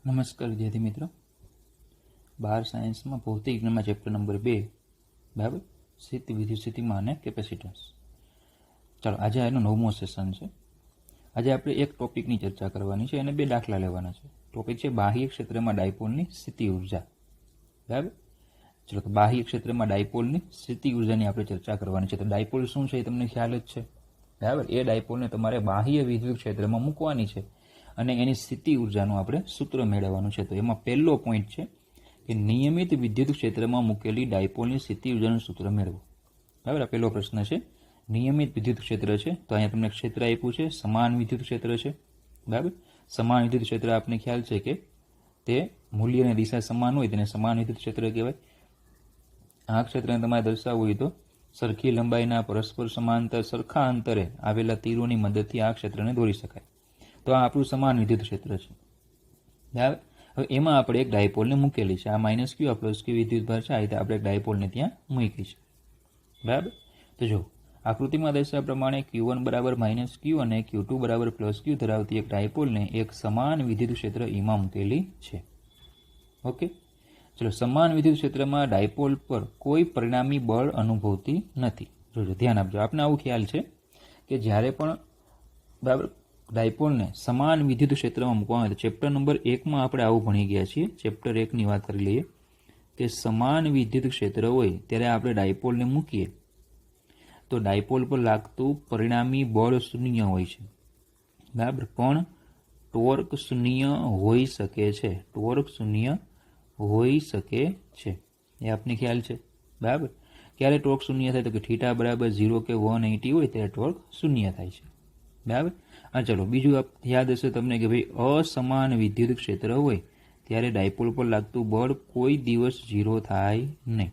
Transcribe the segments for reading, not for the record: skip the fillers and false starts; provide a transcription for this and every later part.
નમસ્કાર વિદ્યાર્થી મિત્રો, 12 સાયન્સમાં ભૌતિક વિજ્ઞાનમાં ચેપ્ટર નંબર 2 બરાબર, સ્થિત વિદ્યુત સ્થિતિમાન અને કેપેસિટન્સ. ચાલો, આજે આનો 9મો સેશન છે. આજે આપણે એક ટોપિકની ચર્ચા કરવાની છે અને 2 દાખલા લેવાના છે. ટોપિક છે બાહ્ય ક્ષેત્રમાં ડાયપોલની સ્થિતિ ઉર્જા. બરાબર, ચલો તો બાહ્ય ક્ષેત્રમાં ડાયપોલની સ્થિતિ ઉર્જાની આપણે ચર્ચા કરવાની છે. તો ડાયપોલ શું છે એ તમને ખ્યાલ જ છે. બરાબર, એ ડાયપોલને તમારે બાહ્ય વિદ્યુત ક્ષેત્રમાં મૂકવાની છે અને એની સ્થિતિ ઉર્જાનું આપણે સૂત્ર મેળવવાનું છે. તો એમાં પહેલો પોઈન્ટ છે કે નિયમિત વિદ્યુત ક્ષેત્રમાં મૂકેલી ડાયપોલની સ્થિતિ ઉર્જાનું સૂત્ર મેળવો. બરાબર, આ પહેલો પ્રશ્ન છે. નિયમિત વિદ્યુત ક્ષેત્ર છે, તો અહીંયા તમને ક્ષેત્ર આપ્યું છે, સમાન વિદ્યુત ક્ષેત્ર છે. બરાબર, સમાન વિદ્યુત ક્ષેત્ર આપને ખ્યાલ છે કે તે મૂલ્ય અને દિશા સમાન હોય તેને સમાન વિદ્યુત ક્ષેત્ર કહેવાય. આ ક્ષેત્રને તમારે દર્શાવવું હોય તો સરખી લંબાઈના પરસ્પર સમાંતર સરખા અંતરે આવેલા તીરોની મદદથી આ ક્ષેત્રને દોરી શકાય. તો આ આપણું સમાન વિદ્યુત ક્ષેત્ર છે. બરાબર, હવે એમાં આપણે એક ડાયપોલને મૂકેલી છે. આ માઇનસ ક્યુ, આ પ્લસ ક્યુ વિદ્યુતભાર છે. આ રીતે આપણે એક ડાયપોલને ત્યાં મૂકી છે. બરાબર, તો જો આકૃતિમાં દર્શાવ્યા પ્રમાણે Q1 બરાબર માઇનસ ક્યુ અને Q2 બરાબર પ્લસ ક્યુ ધરાવતી એક ડાયપોલને એક સમાન વિદ્યુત ક્ષેત્ર ઈમાં મૂકેલી છે. ઓકે, ચલો, સમાન વિદ્યુત ક્ષેત્રમાં ડાયપોલ પર કોઈ પરિણામી બળ અનુભવતી નથી. જોજો, ધ્યાન આપજો. આપને આવું ખ્યાલ છે કે જ્યારે પણ બરાબર ડાયપોલને સમાન વિદ્યુત ક્ષેત્રમાં મૂકવામાં આવે તો ચેપ્ટર નંબર 1માં આપણે આવું ભણી ગયા છીએ. ચેપ્ટર 1ની વાત કરી લઈએ કે સમાન વિદ્યુત ક્ષેત્ર હોય ત્યારે આપણે ડાયપોલને મૂકીએ તો ડાયપોલ પર લાગતું પરિણામી બળ શૂન્ય હોય છે. બરાબર, પણ ટોર્ક શૂન્ય હોઈ શકે છે. ટોર્ક શૂન્ય હોઈ શકે છે, એ આપને ખ્યાલ છે. બરાબર, ક્યારે ટોર્ક શૂન્ય થાય તો કે θ બરાબર 0 કે 180 હોય ત્યારે ટોર્ક શૂન્ય થાય છે. બરાબર, હા, ચલો બીજું યાદ હશે તમને કે ભાઈ અસમાન વિદ્યુત ક્ષેત્ર હોય ત્યારે ડાયપોલ પર લાગતું બળ કોઈ દિવસ 0 થાય નહીં,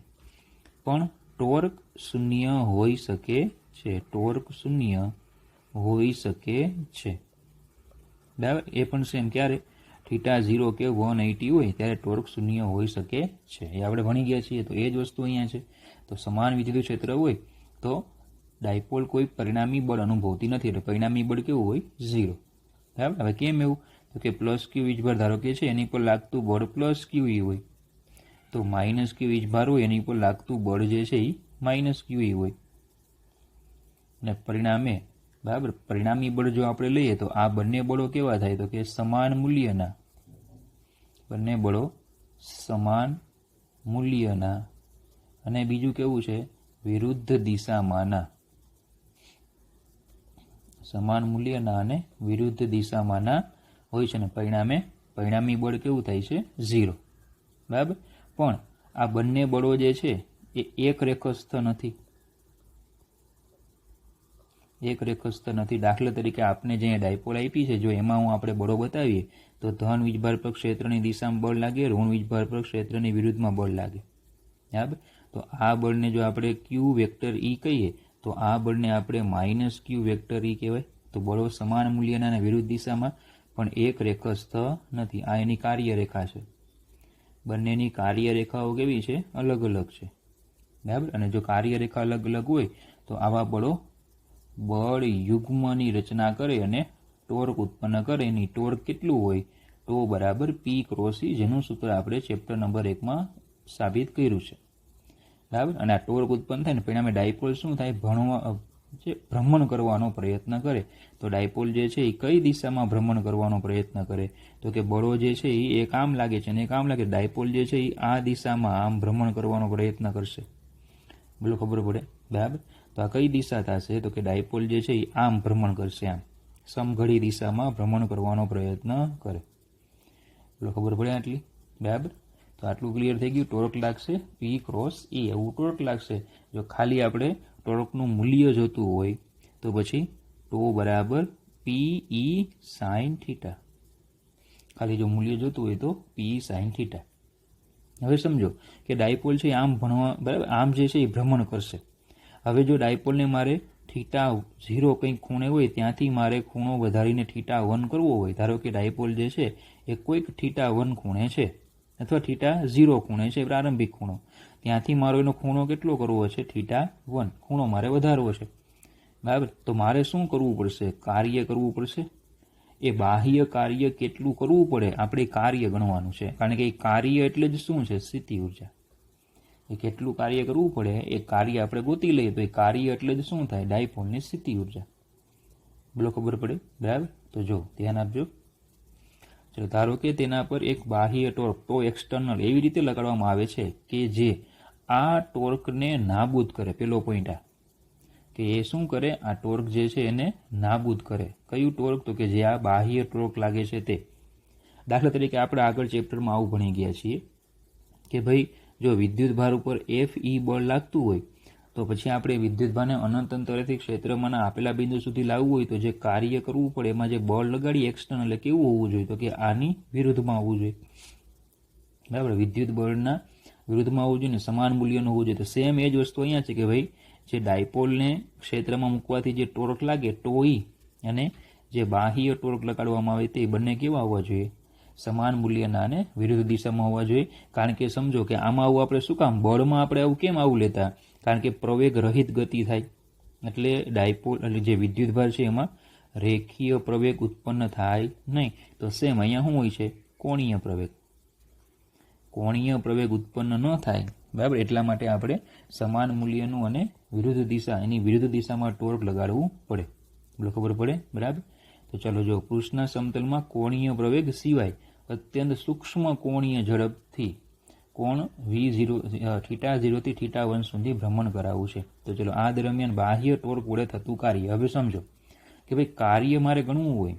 પણ ટોર્ક શૂન્ય હોઈ શકે છે. ટોર્ક શૂન્ય હોઈ શકે છે. બરાબર, એ પણ સેમ ક્યારે θ 0 કે 180 હોય ત્યારે ટોર્ક શૂન્ય હોઈ શકે છે. એ આપણે ભણી ગયા છીએ. તો એ જ વસ્તુ અહીંયા છે. તો સમાન વિદ્યુત ક્ષેત્ર હોય તો ડાયપોલ કોઈ પરિણામી બળ અનુભવતી નથી, એટલે પરિણામી બળ કેવું હોય? 0. બરાબર, હવે કેમ એવું? તો કે પ્લસ ક્યુ વીજભાર ધારો કે છે એની પર લાગતું બળ પ્લસ ક્યુ હોય, તો માઇનસ ક્યુ વીજભાર હોય એની પર લાગતું બળ જે છે એ માઇનસ ક્યુ હોય. અને પરિણામે બરાબર પરિણામી બળ જો આપણે લઈએ તો આ બંને બળો કેવા થાય? તો કે સમાન મૂલ્યના. બંને બળો સમાન મૂલ્યના અને બીજું કેવું છે? વિરુદ્ધ દિશામાંના. સમાન મૂલ્યના અને વિરુદ્ધ દિશામાંના હોય છે. ને પરિણામે પરિણામી બળ કેવું થાય છે? 0. બરાબર, પણ આ બંને બળો જે છે એ એક રેખસ્થ નથી. એક રેખસ્થ નથી. દાખલા તરીકે આપને જે ડાયપોલ આપી છે જો એમાં આપણે બળો બતાવીએ તો ધન વીજભાર પર ક્ષેત્રની દિશામાં બળ લાગે, ઋણ વીજભાર પર ક્ષેત્રની વિરુદ્ધમાં બળ લાગે. બરાબર, તો આ બળને જો આપણે ક્યુ વેક્ટર ઈ કહીએ તો આ બળને આપણે માઇનસ ક્યુ વેક્ટર ઈ કહેવાય. તો બળો સમાન મૂલ્યના અને વિરુદ્ધ દિશામાં પણ એક રેખસ્થ નથી. આ એની કાર્યરેખા છે. બંનેની કાર્યરેખાઓ કેવી છે? અલગ અલગ છે. બરાબર, અને જો કાર્યરેખા અલગ અલગ હોય તો આવા બળો બળ યુગ્મની રચના કરે અને ટોર્ક ઉત્પન્ન કરે. એની ટોર્ક કેટલું હોય? ટો બરાબર પી ક્રોસ ઈ, જેનું સૂત્ર આપણે ચેપ્ટર નંબર 1માં સાબિત કર્યું છે. બરાબર, અને આ ટોર્ક ઉત્પન્ન થાય ને પરિણામે ડાયપોલ શું થાય? ભ્રમણ કરવાનો પ્રયત્ન કરે. તો ડાયપોલ જે છે એ કઈ દિશામાં ભ્રમણ કરવાનો પ્રયત્ન કરે? તો કે બળો જે છે એ એક આમ લાગે છે અને એક આમ લાગે. ડાયપોલ જે છે એ આ દિશામાં આમ ભ્રમણ કરવાનો પ્રયત્ન કરશે. બોલો, ખબર પડે? બરાબર, તો આ કઈ દિશા થશે? તો કે ડાયપોલ જે છે એ આમ ભ્રમણ કરશે, આમ સમઘડી દિશામાં ભ્રમણ કરવાનો પ્રયત્ન કરે. બોલો, ખબર પડે આટલી? બરાબર, તો આટલું ક્લિયર થઈ ગયું. ટોર્ક લાગશે પી ક્રોસ ઈ, એવું ટોર્ક લાગશે. જો ખાલી આપણે ટોર્કનું મૂલ્ય જોતું હોય તો પછી ટો બરાબર પી ઈ સાઇન થીટા. ખાલી જો મૂલ્ય જોતું હોય તો પી સાઇન થીટા. હવે સમજો કે ડાયપોલ છે આમ ભણવા બરાબર આમ જે છે એ ભ્રમણ કરશે. હવે જો ડાયપોલને મારે θ0 કંઈક ખૂણે હોય ત્યાંથી મારે ખૂણો વધારીને θ1 કરવો હોય, ધારો કે ડાયપોલ જે છે એ કોઈક θ1 ખૂણે છે અથવા θ0 ખૂણે છે, પ્રારંભિક ખૂણો, ત્યાંથી મારો એનો ખૂણો કેટલો કરવો છે? θ1 ખૂણો મારે વધારવો છે. બરાબર, તો મારે શું કરવું પડશે? કાર્ય કરવું પડશે. એ બાહ્ય કાર્ય કેટલું કરવું પડે આપણે કાર્ય ગણવાનું છે, કારણ કે એ કાર્ય એટલે જ શું છે? સ્થિતિ ઉર્જા. એ કેટલું કાર્ય કરવું પડે એ કાર્ય આપણે ગોતી લઈએ તો એ કાર્ય એટલે જ શું થાય? ડાયપોલની સ્થિતિ ઉર્જા. બોલો, ખબર પડે? બરાબર. તો જો ધ્યાન આપજો. ચલો, ધારો કે તેના પર એક બાહ્ય ટોર્ક, ટો એક્સટર્નલ, એવી રીતે લગાડવામાં આવે છે કે જે આ ટોર્કને નાબૂદ કરે. પેલો પોઈન્ટ આ કે એ શું કરે? આ ટોર્ક જે છે એને નાબૂદ કરે. કયું ટોર્ક? તો કે જે આ બાહ્ય ટોર્ક લાગે છે તે. દાખલા તરીકે આપણે આગળ ચેપ્ટરમાં આવું ભણી ગયા છીએ કે ભાઈ જો વિદ્યુત ભાર ઉપર Fe બળ લાગતું હોય તો પછી આપણે વિદ્યુત ભારને અનંત અંતરેથી ક્ષેત્રમાંના આપેલા બિંદુ સુધી લાવવું હોય તો જે કાર્ય કરવું પડે એમાં જે બળ લગાડીએ એક્સટર્નલ એટલે કેવું હોવું જોઈએ? તો કે આની વિરુદ્ધમાં હોવું જોઈએ. બરાબર. વિદ્યુત બળના વિરુદ્ધમાં હોવું જોઈએ ને સમાન મૂલ્યનું હોવું જોઈએ. તો સેમ એ જ વસ્તુ અહીંયા છે કે ભાઈ જે ડાયપોલને ક્ષેત્રમાં મૂકવાથી જે ટોર્ક લાગે ટોઈ અને જે બાહ્ય ટોર્ક લગાડવામાં આવે તે બંને કેવા હોવા જોઈએ? સમાન મૂલ્યના અને વિરુદ્ધ દિશામાં હોવા જોઈએ. કારણ કે સમજો કે આમાં આવું આપણે શું કામ બળમાં આપણે આવું કેમ આવું લેતા? કારણ કે પ્રવેગ રહિત ગતિ થાય એટલે ડાયપોલ એટલે જે વિદ્યુત ભાર છે એમાં રેખીય પ્રવેગ ઉત્પન્ન થાય નહીં. તો સેમ અહીંયા શું હોય છે? કોણીય પ્રવેગ. કોણીય પ્રવેગ ઉત્પન્ન ન થાય. બરાબર. એટલા માટે આપણે સમાન મૂલ્યનું અને વિરુદ્ધ દિશા એની વિરુદ્ધ દિશામાં ટોર્ક લગાડવું પડે. બોલો, ખબર પડે? બરાબર. તો ચાલો જો પૃષ્ઠના સમતલમાં કોણીય પ્રવેગ સિવાય અત્યંત સૂક્ષ્મ કોણીય ઝડપથી કોણ V0 θ0 થી θ1 સુધી ભ્રમણ કરાવવું છે. તો ચલો આ દરમિયાન બાહ્ય ટોર્ક વડે થતું કાર્ય. હવે સમજો કે ભાઈ કાર્ય મારે ગણવું હોય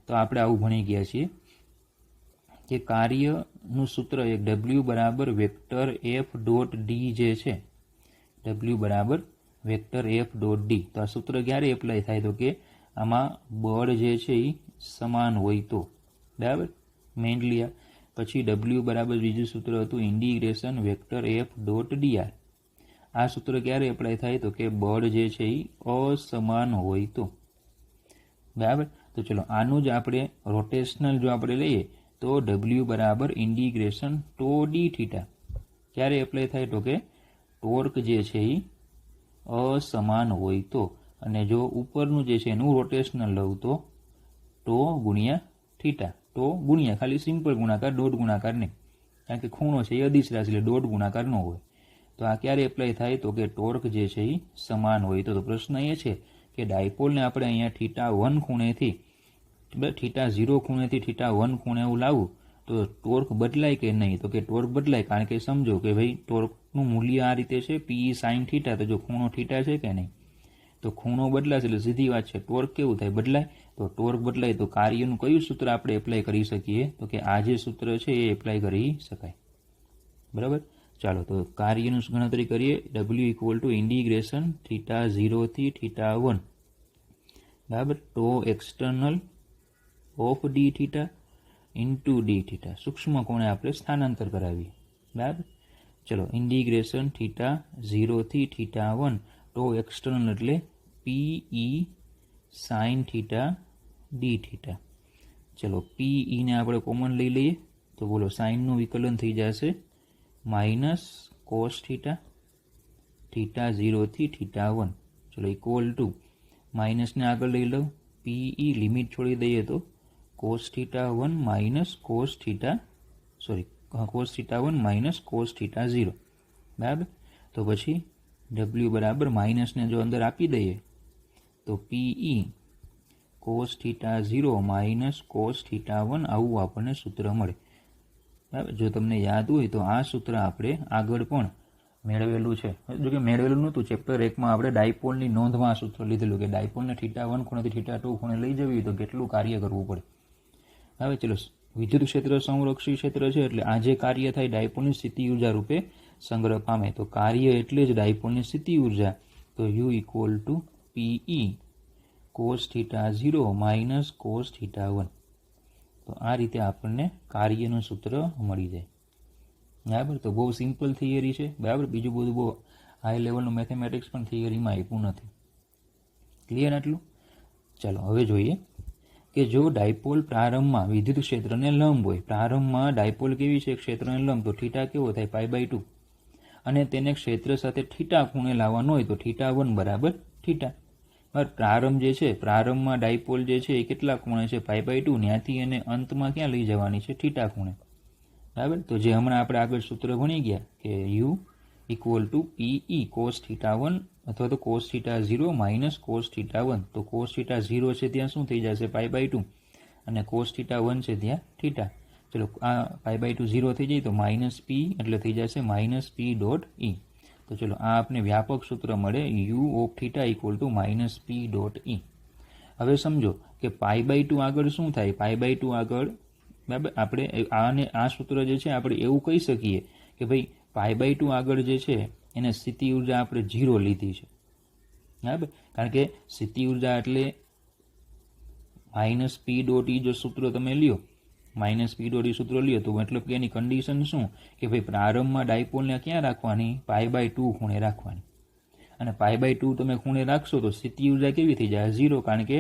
તો આપણે આવું ભણી ગયા છીએ કે કાર્યનું સૂત્ર એક W બરાબર વેક્ટર F ડોટ ડી જે છે, W બરાબર વેક્ટર F ડોટ ડી. તો આ સૂત્ર ક્યારે એપ્લાય થાય? તો કે આમાં બળ જે છે એ સમાન હોય તો. બરાબર. મેઇનલી પછી W બરાબર બીજું સૂત્ર હતું integration vector F dot dr. આ સૂત્ર ક્યારે એપ્લાય થાય? તો કે બળ જે છે એ અસમાન હોય તો. બરાબર. તો ચલો આનું જ આપણે રોટેશનલ જો આપણે લઈએ તો W બરાબર ઇન્ટિગ્રેશન ટો ડી થીટા ક્યારે એપ્લાય થાય? તો કે ટોર્ક જે છે એ અસમાન હોય તો. અને જો ઉપરનું જે છે એનું રોટેશનલ લઉં તો ટો ગુણ્યા થીટા. ટો ગુણ્યા ખાલી સિમ્પલ ગુણાકાર, ડોટ ગુણાકાર નહીં, કારણ કે ખૂણો છે એ અદિશ રાશિ એટલે ડોટ ગુણાકાર ન હોય. તો આ ક્યારે એપ્લાય થાય? તો કે ટોર્ક જે છે એ સમાન હોય તો. પ્રશ્ન એ છે કે ડાયપોલને આપણે અહીંયા θ1 ખૂણેથી θ0 ખૂણેથી θ1 ખૂણે એવું લાવવું તો ટોર્ક બદલાય કે નહીં? તો કે ટોર્ક બદલાય. કારણ કે સમજો કે ભાઈ ટોર્કનું મૂલ્ય આ રીતે છે P sin θ. તો જો ખૂણો θ છે કે નહીં? તો ખૂણો બદલાશે એટલે સીધી વાત છે ટોર્ક કેવું થાય? બદલાય. તો ટોર્ક બદલાય તો કાર્યનું કયું સૂત્ર આપણે એપ્લાય કરી શકીએ? તો કે આ જે સૂત્ર છે એ એપ્લાય કરી શકાય. બરાબર. ચાલો તો કાર્યનું ગણતરી કરીએ. W ઇક્વલ ટુ ઇન્ટિગ્રેશન θ0 થી θ1 બરાબર to external of d theta into d theta. સૂક્ષ્મ કોણે આપણે સ્થાનાંતર કરાવીએ. બરાબર. ચલો ઇન્ટિગ્રેશન θ0 થી θ1 ટો એક્સટર્નલ એટલે PE sin θ ડી થીટા. ચલો PE ને આપણે કોમન લઈ લઈએ તો બોલો સાઇનનું વિકલન થઈ જશે માઇનસ કોસ થીટા θ0 થી θ1. ચલો ઇક્વલ ટુ માઇનસને આગળ લઈ લઉં PE લિમિટ છોડી દઈએ તો cos θ1 minus cos θ1 minus cos θ0. બરાબર. તો પછી W બરાબર માઇનસને જો અંદર આપી દઈએ તો PE cos θ0 માઇનસ cos θ1 આવું આપણને સૂત્ર મળે. બરાબર. જો તમને યાદ હોય તો આ સૂત્ર આપણે આગળ પણ મેળવેલું છે. જો કે મેળવેલું નહોતું, ચેપ્ટર 1માં આપણે ડાયપોલની નોંધમાં આ સૂત્ર લીધેલું કે ડાયપોલને θ1 ખૂણેથી θ2 ખૂણે લઈ જવી તો કેટલું કાર્ય કરવું પડે. હવે ચલો વિદ્યુત ક્ષેત્ર સંરક્ષી ક્ષેત્ર છે એટલે આ જે કાર્ય થાય ડાયપોલની સ્થિતિ ઉર્જા રૂપે સંગ્રહ પામે. તો કાર્ય એટલે જ ડાયપોલની સ્થિતિ ઉર્જા. તો U equal to PE cos θ0 minus cos θ1. તો આ રીતે આપણને કાર્યનું સૂત્ર મળી જાય. બરાબર. તો બહુ સિમ્પલ થિયરી છે. બરાબર. બીજું બધું બહુ હાઈ લેવલનું મેથેમેટિક્સ પણ થિયરીમાં આપ્યું નથી. ક્લિયર આટલું? ચાલો હવે જોઈએ કે જો ડાયપોલ પ્રારંભમાં વિદ્યુત ક્ષેત્રને લંબ હોય, પ્રારંભમાં ડાયપોલ કેવી છે? ક્ષેત્રને લંબ. તો θ કેવો થાય? π/2. અને તેને ક્ષેત્ર સાથે θ ખૂણે લાવવાનો હોય તો θ1 બરાબર θ. બરાબર, પ્રારંભ જે છે, પ્રારંભમાં ડાયપોલ જે છે એ કેટલા ખૂણે છે, π/2, ત્યાંથી એને અંતમાં ક્યાં લઈ જવાની છે, θ ખૂણે. બરાબર, તો જે હમણાં આપણે આગળ સૂત્ર ભણી ગયા કે u = PE cos θ1 અથવા તો cos θ0 માઇનસ cos θ1. તો cos θ0 છે ત્યાં શું થઈ જશે, π/2, અને cos θ1 છે ત્યાં θ. ચલો આ π/2 0 થઈ જાય તો માઇનસ p એટલે થઈ જશે માઇનસ p.E. તો ચલો આ આપણે વ્યાપક સૂત્ર મળે u of θ = માઇનસ p.E. હવે સમજો કે π/2 આગળ શું થાય, π/2 આગળ બરાબર આપણે આને આ સૂત્ર જે છે આપણે એવું કહી શકીએ કે ભાઈ π/2 આગળ જે છે એને સ્થિતિ ઉર્જા આપણે 0 લીધી છે. બરાબર, કારણ કે સ્થિતિ ઉર્જા એટલે માઇનસ p.E જો સૂત્ર તમે લ્યો, માઇનસ p.E સૂત્ર લ્યો તો મતલબ કે એની કન્ડિશન શું કે ભાઈ પ્રારંભમાં ડાયપોલને ક્યાં રાખવાની, π/2 ખૂણે રાખવાની. અને π/2 તમે ખૂણે રાખશો તો સ્થિતિ ઉર્જા કેવી થઈ જાય, 0, કારણ કે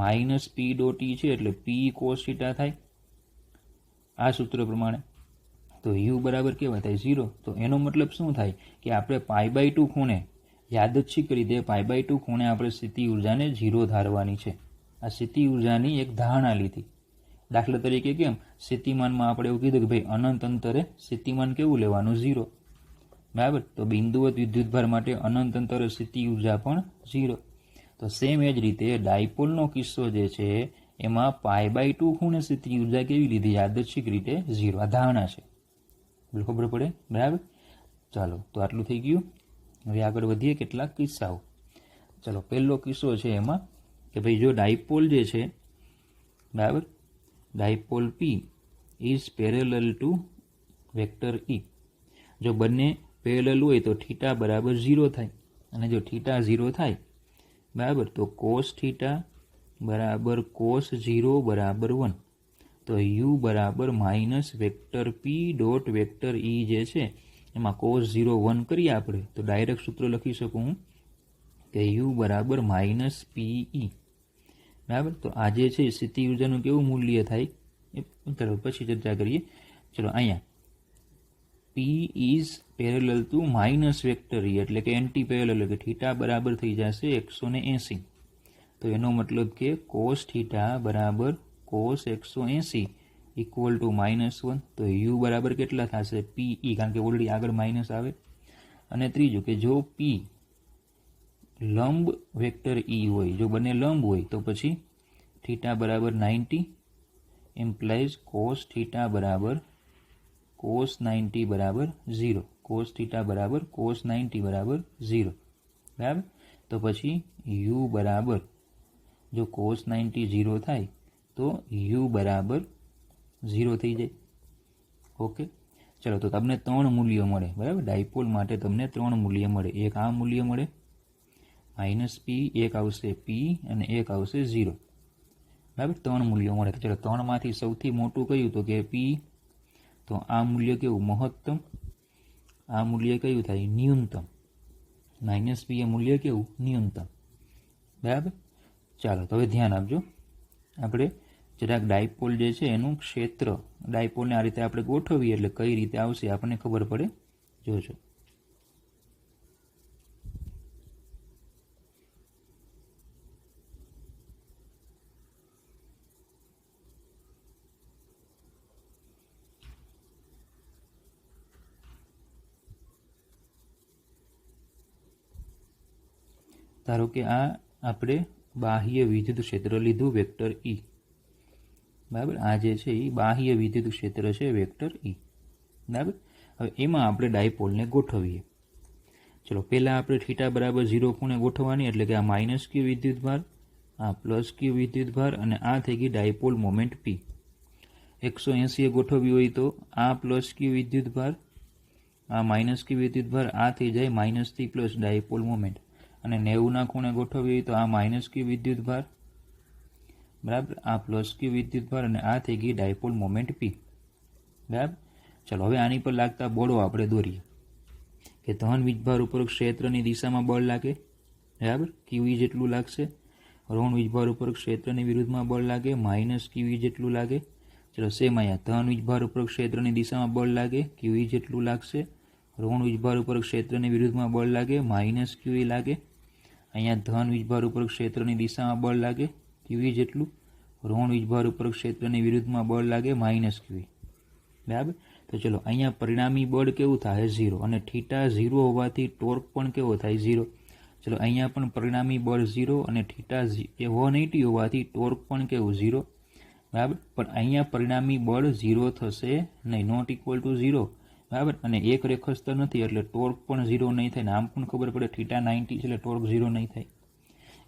માઇનસ p.E છે એટલે p cos θ થાય આ સૂત્ર પ્રમાણે. તો u બરાબર કેવા થાય, 0. તો એનો મતલબ શું થાય કે આપણે π/2 ખૂણે યાદચ્છિક રીતે π/2 ખૂણે આપણે સ્થિતિ ઉર્જાને 0 ધારવાની છે. આ સ્થિતિ ઉર્જાની એક ધારણા લીધી. દાખલા તરીકે કેમ સ્થિતિમાનમાં આપણે એવું કીધું કે ભાઈ અનંત અંતરે સ્થિતિમાન કેવું લેવાનું, 0. બરાબર, તો બિંદુવત વિદ્યુતભાર માટે અનંત અંતરે સ્થિતિ ઉર્જા પણ 0. તો સેમ એ જ રીતે ડાયપોલનો કિસ્સો જે છે એમાં π/2 ખૂણે સ્થિતિ ઉર્જા કેવી લીધી, યાદચ્છિક રીતે 0. આ ધારણા છે, ખબર પડે. બરાબર, ચાલો તો આટલું થઈ ગયું. હવે આગળ વધીએ કેટલાક કિસ્સાઓ. ચલો પહેલો કિસ્સો છે એમાં કે ભાઈ જો ડાયપોલ જે છે, બરાબર, dipole P is parallel to vector E. જો બંને પેરેલલ હોય તો θ બરાબર 0 થાય, અને જો θ 0 થાય બરાબર તો cos θ બરાબર cos 0 બરાબર 1. તો u બરાબર minus vector p dot vector E જે છે એમાં cos 0 1 કરીએ આપણે તો ડાયરેક્ટ સૂત્ર લખી શકું હું કે u બરાબર માઇનસ PE. બરાબર, તો આ જે છે સ્થિતિ ઉર્જાનું કેવું મૂલ્ય થાય એ ચલો પછી ચર્ચા કરીએ. ચલો અહીંયા P is parallel to minus vector E એટલે કે એન્ટી પેરેલલ કે θ બરાબર થઈ જશે 180. તો એનો મતલબ કે cos θ બરાબર cos 180 ઇક્વલ ટુ -1. તો u બરાબર કેટલા થશે, PE, કારણ કે ઓલરેડી આગળ માઇનસ આવે. અને ત્રીજું કે જો P લંબ વેક્ટર E હોય, જો બંને લંબ હોય તો પછી θ બરાબર 90 ઇમ્પ્લાઇઝ cos θ બરાબર cos 90 બરાબર 0. cos θ બરાબર cos 90 બરાબર 0. બરાબર, તો પછી u બરાબર જો cos 90 0 થાય તો u બરાબર 0 થઈ જાય. ઓકે, ચલો તો તમને 3 મૂલ્યો મળે. બરાબર, ડાયપોલ માટે તમને 3 મૂલ્ય મળે. એક આ મૂલ્ય મળે -p, એક આવશે p અને એક આવશે 0. બરાબર, 3 મૂલ્યો મળે. ચલો 3 માંથી સૌથી મોટું કયું તો કે p. તો આ મૂલ્ય કેવું, મહત્તમ. આ મૂલ્ય કયું થાય, ન્યૂનતમ. -p એ મૂલ્ય કેવું, ન્યૂનતમ. બરાબર, ચાલો તો હવે ધ્યાન આપજો. આપણે જરાક ડાયપોલ જે છે એનું ક્ષેત્ર, ડાયપોલને આ રીતે આપણે ગોઠવીએ એટલે કઈ રીતે આવશે આપણને ખબર પડે. જોજો. ધારો કે આ આપણે બાહ્ય વિદ્યુત ક્ષેત્ર લીધું વેક્ટર E. બરાબર, આ જે છે એ બાહ્ય વિદ્યુત ક્ષેત્ર છે વેક્ટર E. બરાબર, હવે એમાં આપણે ડાયપોલને ગોઠવીએ. ચલો પહેલાં આપણે θ બરાબર 0 ખૂણે ગોઠવવાની, એટલે કે આ -q વિદ્યુતભાર, આ +q વિદ્યુતભાર અને આ થઈ ગઈ ડાયપોલ મોમેન્ટ P. 180 ગોઠવવી હોય તો આ +q વિદ્યુતભાર, આ -q વિદ્યુતભાર, આ થઈ જાય -થી પ્લસ ડાયપોલ મોમેન્ટ. અને 90 ખૂણે ગોઠવવી હોય તો આ -q વિદ્યુતભાર, બરાબર, આ +q વિદ્યુતભાર અને આ થઈ ગઈ ડાયપોલ મોમેન્ટ P. બરાબર, ચલો હવે આની પર લાગતા બળો આપણે દોરીએ કે ધન વીજભાર ઉપર ક્ષેત્રની દિશામાં બળ લાગે, બરાબર, QE જેટલું લાગશે. ઋણ વીજભાર ઉપર ક્ષેત્રની વિરુદ્ધમાં બળ લાગે, -QE જેટલું લાગે. ચલો સેમ અહીંયા ધન વીજભાર ઉપર ક્ષેત્રની દિશામાં બળ લાગે, QE જેટલું લાગશે. ઋણ વીજભાર ઉપર ક્ષેત્રની વિરુદ્ધમાં બળ લાગે, -QE લાગે. અહીંયા ધન વીજભાર ઉપર ક્ષેત્રની દિશામાં બળ લાગે QE જેટલું, ઋણ વીજભાર ઉપર ક્ષેત્રની વિરુદ્ધમાં બળ લાગે -QE. બરાબર. તો ચલો અહીંયા પરિણામી બળ કેવું થાય 0 અને થીટા 0 હોવાથી ટોર્ક પણ કેવો થાય 0. ચલો અહીંયા પણ પરિણામી બળ 0 અને થીટા 180 હોવાથી ટોર્ક પણ કેવું 0. બરાબર. પણ અહીંયા પરિણામી બળ 0 થશે નહીં, નોટ ઇક્વલ ટુ 0. બરાબર. અને એક રેખસ્તર નથી એટલે ટોર્ક પણ 0 નહીં થાય. આમ પણ ખબર પડે થીટા 90 છે એટલે ટોર્ક 0 નહીં થાય.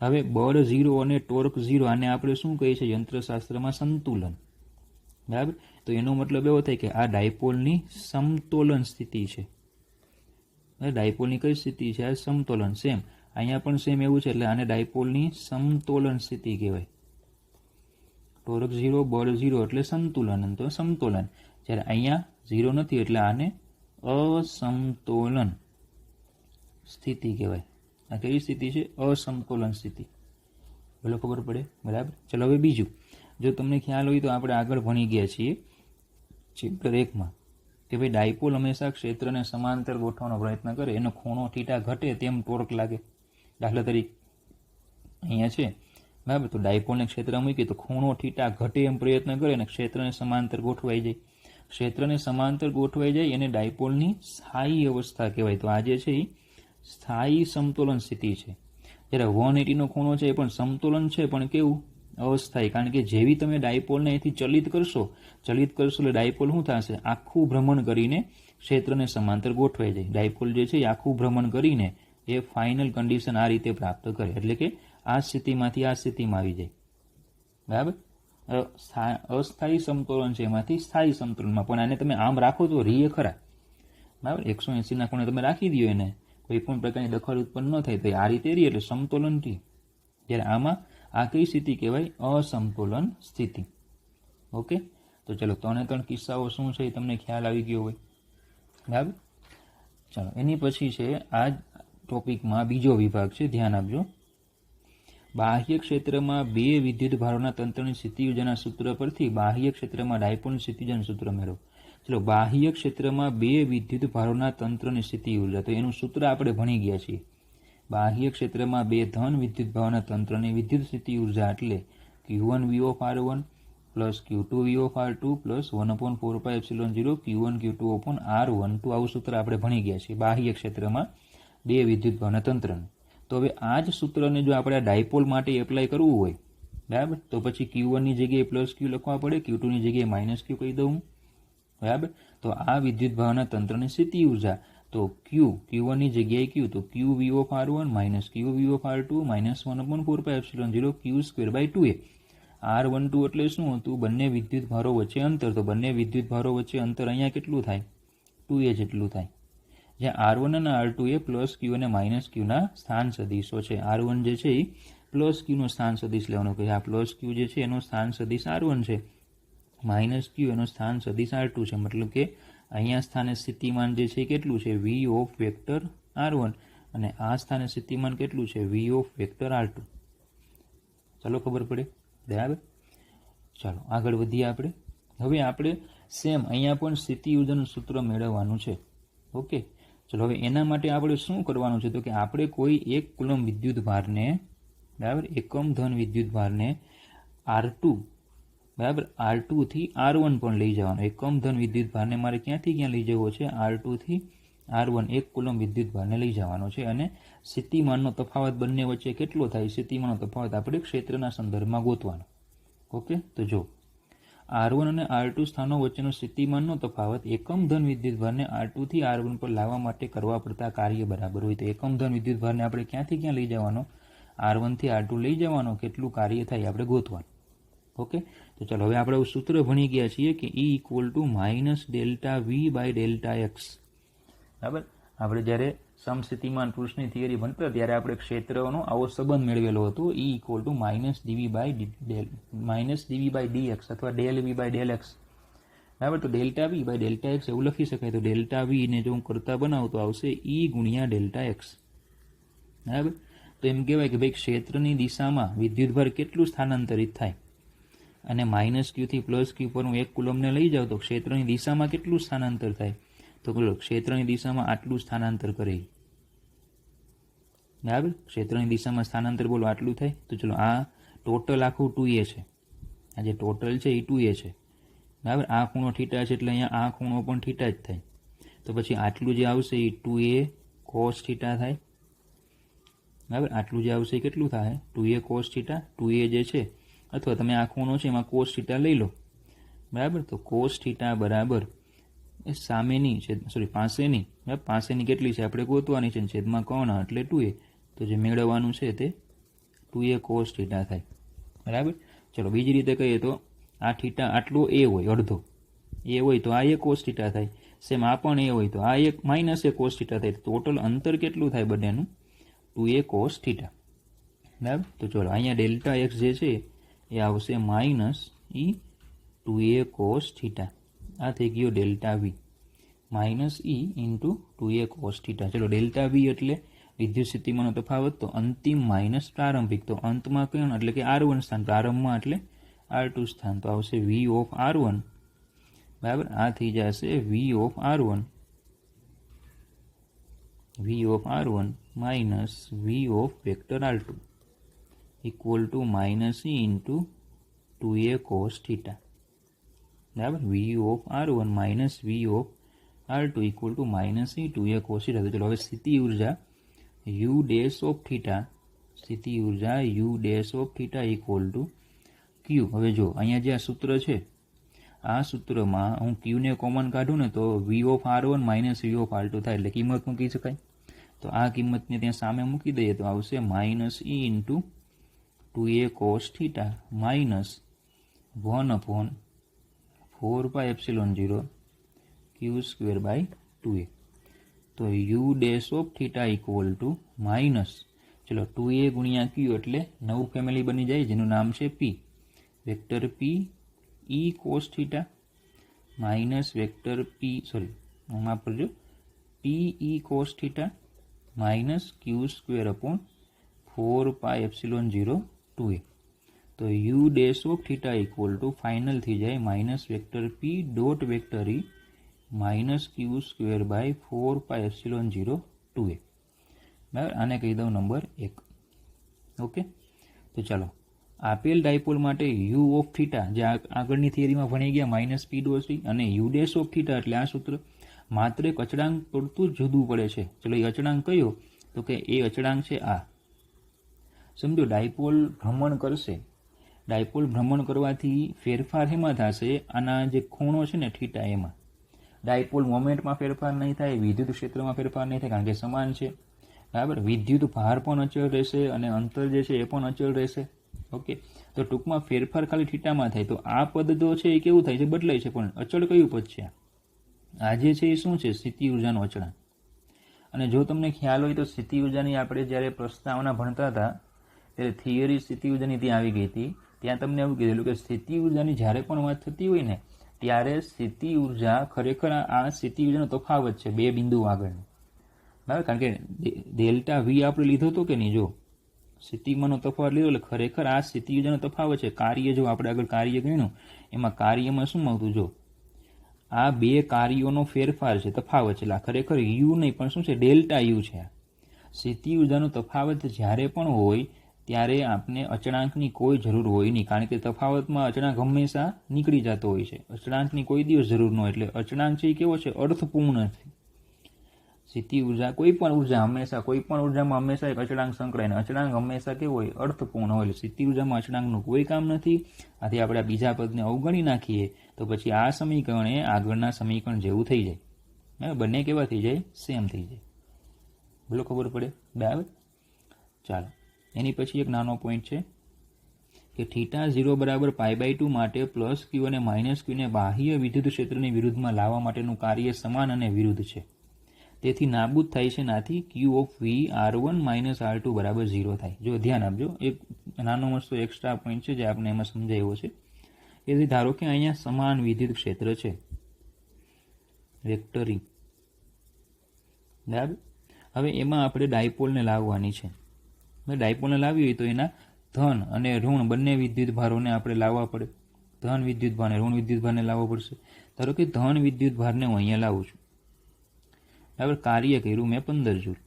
હવે બળ 0 અને ટોર્ક 0 આને આપણે શું કહીએ છીએ યંત્રશાસ્ત્રમાં સંતુલન. બરાબર. તો એનો મતલબ એવો થાય કે આ ડાયપોલની સમતોલન સ્થિતિ છે. ડાયપોલની કઈ સ્થિતિ છે? આ સમતોલન. સેમ અહીંયા પણ સેમ એવું છે એટલે આને ડાયપોલની સમતોલન સ્થિતિ કહેવાય. ટોર્ક 0 બળ 0 એટલે સંતુલન, તો સમતોલન. જ્યારે અહીંયા 0 નથી એટલે આને અસમતોલન સ્થિતિ કહેવાય. આ કઈ સ્થિતિ છે? અસમતોલન સ્થિતિ. બોલો ખબર પડે. બરાબર. ચલો હવે બીજું, જો તમને ખ્યાલ હોય તો આપણે આગળ ભણી ગયા છીએ ચેપ્ટર 1માં કે ભાઈ ડાયપોલ હંમેશા ક્ષેત્રને સમાંતર ગોઠવવાનો પ્રયત્ન કરે, એનો ખૂણો થીટા ઘટે તેમ ટોર્ક લાગે. દાખલા તરીકે અહીંયા છે. બરાબર. તો ડાયપોલને ક્ષેત્રમાં મૂકીએ તો ખૂણો થીટા ઘટે એમ પ્રયત્ન કરે અને ક્ષેત્રને સમાંતર ગોઠવાઈ જાય. ક્ષેત્રને સમાંતર ગોઠવાઈ જાય એને ડાયપોલની સ્થાયી અવસ્થા કહેવાય. તો આ જે છે એ સ્થાયી સમતોલન સ્થિતિ છે. જ્યારે 180નો ખૂણો છે એ પણ સમતોલન છે પણ કેવું? અસ્થાયી. કારણ કે જેવી તમે ડાયપોલને અહીંથી ચલિત કરશો એટલે ડાયપોલ શું થશે? આખું ભ્રમણ કરીને ક્ષેત્રને સમાંતર ગોઠવાઈ જાય. ડાયપોલ જે છે એ આખું ભ્રમણ કરીને એ ફાઇનલ કન્ડિશન આ રીતે પ્રાપ્ત કરે, એટલે કે આ સ્થિતિમાંથી આ સ્થિતિમાં આવી જાય. બરાબર. અસ્થાયી સમતોલન છે એમાંથી સ્થાયી સમતોલનમાં. પણ આને તમે આમ રાખો તો રીએ ખરા. બરાબર. 180ના ખૂણે તમે રાખી દો એને, કોઈ પણ પ્રકારની દખલ ઉત્પન્ન ન થાય તો આ રીતે રહી એટલે સમતોલન રહી. જ્યારે આમાં આ કઈ સ્થિતિ કહેવાય? અસમતોલન સ્થિતિ. ઓકે. તો ચલો 3 કિસ્સાઓ શું છે એ તમને ખ્યાલ આવી ગયો હોય. બરાબર. ચલો એની પછી છે આ ટોપિકમાં બીજો વિભાગ છે, ધ્યાન આપજો. બાહ્ય ક્ષેત્રમાં બે વિદ્યુત ભારોના તંત્રની સ્થિતિ ઉર્જાના સૂત્ર પરથી બાહ્ય ક્ષેત્રમાં ડાયપોલની સ્થિતિ ઉર્જાનું સૂત્ર મેળવો. ચલો બાહ્ય ક્ષેત્રમાં બે વિદ્યુત ભારોના તંત્રની સ્થિતિ ઉર્જા, તો એનું સૂત્ર આપણે ભણી ગયા છીએ. બાહ્ય ક્ષેત્રમાં બે ધન વિદ્યુત ભારોના તંત્રની વિદ્યુત સ્થિતિ ઉર્જા એટલે Q1V of R1 plus Q2V of R2 plus 1/4πε0 Q1 Q2 upon R12. આવું સૂત્ર આપણે ભણી ગયા છીએ બાહ્ય ક્ષેત્રમાં બે વિદ્યુત ભારોના તંત્રને. તો હવે આ જ સૂત્રને જો આપણે ડાયપોલ માટે એપ્લાય કરવું હોય, બરાબર, તો પછી Q1 ની જગ્યાએ પ્લસ Q લખવા પડે, Q2 ની જગ્યાએ -Q કહી દઉં. બરાબર. તો આ વિદ્યુત ભારોના તંત્રની સ્થિતિ ઉર્જા, તો Q1 ની જગ્યાએ Q, તો QV of R1 -QV of R2 -1/4πε0 Q²/2a. R12 એટલે શું હતું? બંને વિદ્યુત ભારો વચ્ચે અંતર. તો બંને વિદ્યુત ભારો વચ્ચે અંતર અહીંયા કેટલું થાય? 2a જેટલું થાય. જ્યાં R1 અને R2 એ પ્લસ Q અને -Q ના સ્થાન સદિશો છે. R1 જે છે એ પ્લસ Q નો સ્થાન સદિશ લેવાનો કે આ પ્લસ Q જે છે એનો સ્થાન સદિશ R1 છે, -Q એનો સ્થાન સદિશ R2 છે. મતલબ કે અહીંયા સ્થાને સ્થિતિમાન જે છે કેટલું છે? V ઓફ વેક્ટર R1 અને આ સ્થાને સ્થિતિમાન કેટલું છે? V of vector R2. ચાલો ખબર પડે. બરાબર. ચાલો આગળ વધીએ આપણે. હવે આપણે સેમ અહીંયા પણ સ્થિતિ ઉર્જાનું સૂત્ર મેળવવાનું છે. ઓકે. ચલો હવે એના માટે આપણે શું કરવાનું છે? તો કે આપણે કોઈ એક કુલમ વિદ્યુત ભારને, બરાબર, એકમ ધન વિદ્યુત ભારને R2, બરાબર, R2 થી R1 પણ લઈ જવાનો. એકમ ધન વિદ્યુત ભારને મારે ક્યાંથી ક્યાં લઈ જવો છે? R2 થી R1 એક કુલમ વિદ્યુત ભારને લઈ જવાનો છે. અને સ્થિતિમાનનો તફાવત બંને વચ્ચે કેટલો થાય? સ્થિતિમાનનો તફાવત આપણે ક્ષેત્રના સંદર્ભમાં ગોતવાનો. ઓકે. તો જો R1 અને R2 સ્થાનો વચ્ચેનો સ્થિતિમાનનો તફાવત એકમ ધન વિદ્યુત ભારને R2 થી R1 પર લાવવા માટે કરવા પડતા કાર્ય બરાબર હોય. તો એકમ ધન વિદ્યુત ભારને આપણે ક્યાંથી ક્યાં લઈ જવાનો? R1 થી R2 લઈ જવાનો. કેટલું કાર્ય થાય આપણે ગોતવાનું. ઓકે. તો ચાલો હવે આપણે સૂત્ર ભણી ગયા છીએ કે E = -ΔV/ΔX. બરાબર. આપણે જ્યારે સમસ્થિતિમાન પુરુષની થિયરી ભણતા ત્યારે આપણે ક્ષેત્રનો આવો સંબંધ મેળવેલો હતો. E = -dV/dx અથવા ΔV/ΔX. બરાબર. તો ΔV/ΔX એવું લખી શકાય. તો ΔV ને જો હું કરતા બનાવું તો આવશે E × ΔX. બરાબર. તો એમ કહેવાય કે ભાઈ ક્ષેત્રની દિશામાં વિદ્યુતભાર કેટલું સ્થાનાંતરિત થાય, અને -Q થી +Q પર હું એક કુલમને લઈ જાઉં તો ક્ષેત્રની દિશામાં કેટલું સ્થાનાંતર થાય? તો ક્ષેત્રની દિશામાં આટલું સ્થાનાંતર કરે. બરાબર. ક્ષેત્રની દિશામાં સ્થાનાંતર બોલો આટલું થાય. તો ચલો આ ટોટલ આખું 2a છે. આ જે ટોટલ છે એ 2a છે. બરાબર. આ ખૂણો થીટા છે એટલે અહીંયા આ ખૂણો પણ થીટા જ થાય. તો પછી આટલું જે આવશે એ 2a cos થીટા થાય. બરાબર. આટલું જે આવશે એ કેટલું થાય? 2a cos theta. 2a જે છે અથવા તમે આ ખૂણો છે એમાં cos થીટા લઈ લો. બરાબર. તો cos થીટા બરાબર એ સામેની છે, સોરી પાસેની, બરાબર, પાસેની કેટલી છે આપણે ગોતવાની છે, છેદમાં કોણ એટલે 2a. તો જે મેળવવાનું છે તે 2a cos થીટા થાય. બરાબર. ચલો બીજી રીતે કહીએ તો આ થીટા આટલો a હોય, અડધો a હોય તો આ a cos થીટા થાય. સેમ આ પણ a હોય તો આ એક માઇનસ a cos થીટા થાય. ટોટલ અંતર કેટલું થાય બંનેનું? 2a cos theta. બરાબર. તો ચલો અહીંયા ડેલ્ટા x જે છે એ આવશે minus e 2a cos theta. આ થઈ ગયો delta v minus e into 2a cos theta. ચલો ડેલ્ટા v એટલે વિદ્યુત સ્થિતિમાનનો તફાવત, તો અંતિમ માઇનસ પ્રારંભિક. તો અંતમાં કયું એટલે કે r1 સ્થાન, પ્રારંભમાં એટલે r2 સ્થાન. તો આવશે v ઓફ r1. બરાબર. આ થઈ જશે v of r1 minus v of vector r2 equal to minus e into 2a cos theta. બરાબર. v of r1 minus v of r2 equal to minus e 2a cos theta. તો ચલો હવે સ્થિતિ ઉર્જા u ડેશ ઓફ થીટા, સ્થિતિ ઉર્જા u dash of theta equal two q. હવે જો અહીંયા જે આ સૂત્ર છે, આ સૂત્રમાં હું q ને કોમન કાઢું ને તો v of r1 minus v of r2 થાય, એટલે કિંમત મૂકી શકાય. તો આ કિંમતને ત્યાં સામે મૂકી દઈએ તો આવશે minus e into 2a cos theta minus 1/4πε0 q square by 2a. તો u dash of theta equal to minus, ચલો 2a ગુણ્યા q એટલે નવું ફેમિલી બની જાય જેનું નામ છે p, vector p e cos theta minus vector p, sorry માફ કરજો, p e cos theta minus q square upon 4πε0 2a. તો u dash of theta equal to final થઈ જાય minus vector p dot vector e minus q square by 4πε0 2a. બરાબર. આને કહી દઉં number 1. Okay. તો ચાલો આપેલ ડાયપોલ માટે u ઓફ થીટા જે આગળની થિયરીમાં ભણી ગયા માઇનસ p ડોટ c, અને u ડેશ ઓફ થીટા એટલે આ સૂત્ર માત્ર એક અચળાંક પૂરતું જુદું પડે છે. ચલો એ અચળાંક કયો? તો કે એ અચળાંક છે આ. સમજો ડાયપોલ ભ્રમણ કરશે, ડાયપોલ ભ્રમણ કરવાથી ફેરફાર એમાં થશે, આના જે ખૂણો છે ને થીટા એમાં. ડાયપોલ મોમેન્ટમાં ફેરફાર નહીં થાય, વિદ્યુત ક્ષેત્રમાં ફેરફાર નહીં થાય કારણ કે સમાન છે. બરાબર. વિદ્યુત ભાર પણ અચળ રહેશે અને અંતર જે છે એ પણ અચળ રહેશે. ઓકે. તો ટૂંકમાં ફેરફાર ખાલી થીટામાં થાય. તો આ પદ તો છે એ કેવું થાય છે? બદલાય છે. પણ અચળ કયું પદ છે? આ જે છે એ શું છે? સ્થિતિ ઉર્જાનો અચળાંક. અને જો તમને ખ્યાલ હોય તો સ્થિતિ ઉર્જાની આપણે જ્યારે પ્રસ્તાવના ભણતા હતા ત્યારે થિયરી સ્થિતિ ઉર્જાની ત્યાં આવી ગઈ હતી. ત્યાં તમને એવું કીધેલું કે સ્થિતિ ઉર્જાની જ્યારે પણ વાત થતી હોય ને ત્યારે સ્થિતિ ઉર્જા ખરેખર આ સ્થિતિ ઉર્જાનો તફાવત છે બે બિંદુ આગળનો. બરાબર. કારણ કે ડેલ્ટા વી આપણે લીધો હતો કે નહીં, જો સ્થિતિમાંનો તફાવત લીધો એટલે ખરેખર આ સ્થિતિ ઉર્જાનો તફાવત છે. કાર્ય જો આપણે આગળ કાર્ય ગણ્યું એમાં કાર્યમાં શું આવતું? જો આ બે કાર્યોનો ફેરફાર છે, તફાવત છે. એટલે ખરેખર યુ નહીં પણ શું છે? ડેલ્ટા યુ છે. સ્થિતિ ઉર્જાનો તફાવત જ્યારે પણ હોય ત્યારે આપણે અચળાંકની કોઈ જરૂર હોય નહીં, કારણ કે તફાવતમાં અચળાંક હંમેશા નીકળી જતો હોય છે. અચળાંકની કોઈ દિવસ જરૂર ન હોય. એટલે અચળાંક છે એ કેવો છે? અર્થપૂર્ણ છે. સ્થિતિ ઉર્જા કોઈ પણ ઉર્જા હંમેશા, કોઈ પણ ઉર્જામાં હંમેશા એક અચળાંક સંકળાય. અચળાંક હંમેશા કેવો હોય? અર્થપૂર્ણ હોય. સ્થિતિ ઉર્જામાં અચળાંકનું કોઈ કામ નથી. આથી આપણે આ બીજા પદને અવગણી નાખીએ તો પછી આ સમીકરણ એ આગળના સમીકરણ જેવું થઈ જાય. બરાબર. બંને કેવા થઈ જાય? સેમ થઈ જાય. બોલો ખબર પડે? બરાબર. ચાલો એની પછી એક નાનો પોઈન્ટ છે કે થીટા 0 બરાબર π/2 માટે પ્લસ q અને માઇનસ q ને બાહ્ય વિદ્યુત ક્ષેત્રની વિરુદ્ધમાં લાવવા માટેનું કાર્ય સમાન અને વિરુદ્ધ છે. તેથી નાબૂદ થાય છે નાથી q of v r1 minus r2 બરાબર 0 થાય. જો ધ્યાન આપજો, એક નાનો મસ્તો એક્સ્ટ્રા પોઈન્ટ છે જે આપણે એમાં સમજાવ્યો છે. કે ધારો કે અહીંયા સમાન વિદ્યુત ક્ષેત્ર છે વેક્ટર e. બરાબર. હવે એમાં આપણે ડાયપોલને લાવવાની છે. ડાયપોલને લાવી હોય તો એના ધન અને ઋણ બંને વિદ્યુત ભારોને આપણે લાવવા પડે. ધન વિદ્યુત ભાર અને ઋણ વિદ્યુત ભારને લાવવો પડશે. ધારો કે ધન વિદ્યુત ભારને હું અહીંયા લાવું છું. બરાબર. કાર્ય કર્યું મેં 15 જૂલ.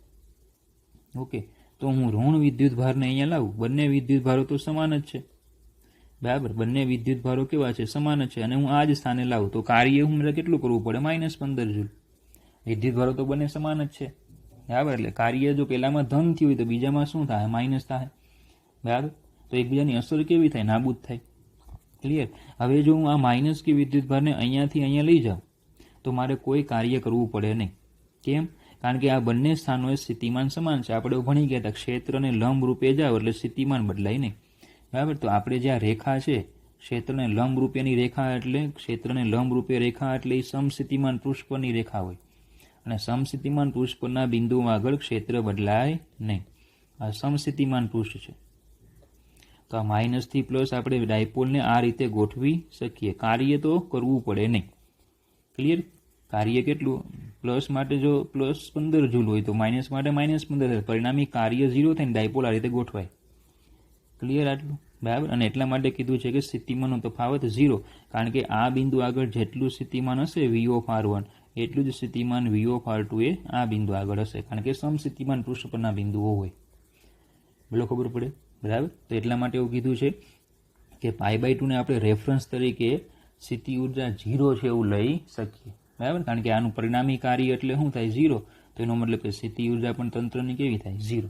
ઓકે. તો હું ઋણ વિદ્યુત ભારને અહીંયા લાવું, બંને વિદ્યુત ભારો તો સમાન જ છે, બરાબર, બંને વિદ્યુત ભારો કેવા છે, સમાન જ છે, અને હું આ જ સ્થાને લાવું તો કાર્ય હું કેટલું કરવું પડે, -15 જૂલ. વિદ્યુત ભારો તો બંને સમાન જ છે, બરાબર, એટલે કાર્ય જો પહેલામાં ધન થયું હોય તો બીજામાં શું થાય, માઇનસ થાય, બરાબર. તો એકબીજાની અસર કેવી થાય, નાબૂદ થાય. ક્લિયર. હવે જો હું આ માઇનસ કે વિદ્યુત ભારને અહીંયાથી અહીંયા લઈ જાઉં તો મારે કોઈ કાર્ય કરવું પડે નહીં. કેમ? કારણ કે આ બંને સ્થાનોએ સ્થિતિમાન સમાન છે. આપણે ભણી ગયા હતા ક્ષેત્રને લંબ રૂપે જાઓ એટલે સ્થિતિમાન બદલાય નહીં, બરાબર. તો આપણે જે આ રેખા છે, ક્ષેત્રને લંબ રૂપેની રેખા એટલે ક્ષેત્રને લંબ રૂપે રેખા એટલે એ સમસ્થિતિમાન પૃષ્ઠ પરની રેખા હોય, અને સમસ્થિતિમાન પૃષ્ઠ પરના બિંદુઓ આગળ ક્ષેત્ર બદલાય નહીં. આ સમસ્થિતિમાન પૃષ્ઠ છે. તો આ માઇનસથી પ્લસ આપણે ડાયપોલને આ રીતે ગોઠવી શકીએ. કાર્ય તો કરવું પડે નહીં. ક્લિયર. કાર્ય કેટલું, પ્લસ માટે જો +15 જૂલ હોય તો માઇનસ માટે -15, પરિણામી કાર્ય 0 થઈને ડાયપોલ આ રીતે ગોઠવાય. ક્લિયર આટલું, બરાબર. અને એટલા માટે કીધું છે કે સ્થિતિમાનનો તફાવત 0, કારણ કે આ બિંદુ આગળ જેટલું સ્થિતિમાન હશે V(r1) એટલું જ સ્થિતિમાન V(r2) એ આ બિંદુ આગળ હશે, કારણ કે સમસ્થિતિમાન પૃષ્ઠ પરના બિંદુઓ હોય. બોલો, ખબર પડે, બરાબર. તો એટલા માટે એવું કીધું છે કે π/2 ને આપણે રેફરન્સ તરીકે સ્થિતિ ઉર્જા 0 છે એવું લઈ શકીએ, બરાબર. કારણ કે આનું પરિણામી કાર્ય એટલે શું થાય, 0. તો એનો મતલબ કે સ્થિતિ ઉર્જા પણ તંત્રની કેવી થાય, 0.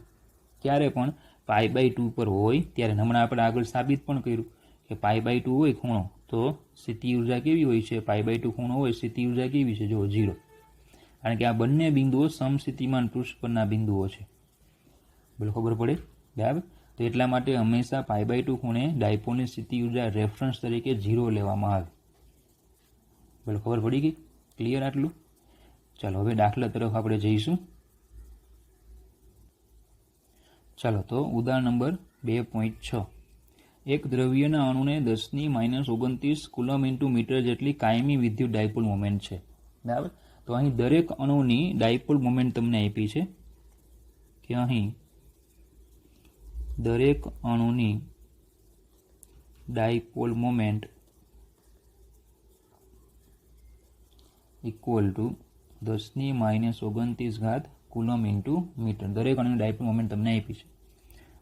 ક્યારે પણ π/2 પર હોય ત્યારે. હમણાં આપણે આગળ સાબિત પણ કર્યું કે π/2 હોય ખૂણો તો સ્થિતિ ઉર્જા કેવી હોય છે, π/2 ખૂણો હોય સ્થિતિ ઉર્જા કેવી છે, જો 0. કારણ કે આ બંને બિંદુઓ સમસ્થિતિમાન પૃષ્ઠ પરના બિંદુઓ છે. બોલો, ખબર પડે, બરાબર. તો એટલા માટે હંમેશા π/2 ખૂણે ડાયપોલની સ્થિતિ ઉર્જા રેફરન્સ તરીકે 0 લેવામાં આવે. બોલો, ખબર પડી ગઈ, ક્લિયર આટલું. ચાલો હવે દાખલા તરફ આપણે જઈશું. ચાલો તો ઉદાહરણ નંબર 2.6. એક દ્રવ્યના અણુને 10⁻29 કુલમ × મીટર જેટલી કાયમી વિદ્યુત ડાયપોલ મોમેન્ટ છે, બરાબર. તો અહીં દરેક અણુની ડાયપોલ મોમેન્ટ તમને આપી છે કે અહીં દરેક અણુની dipole moment equal to 10⁻29 coulomb × metre. દરેક અણુની ડાયપોલ મોમેન્ટ તમને આપી છે.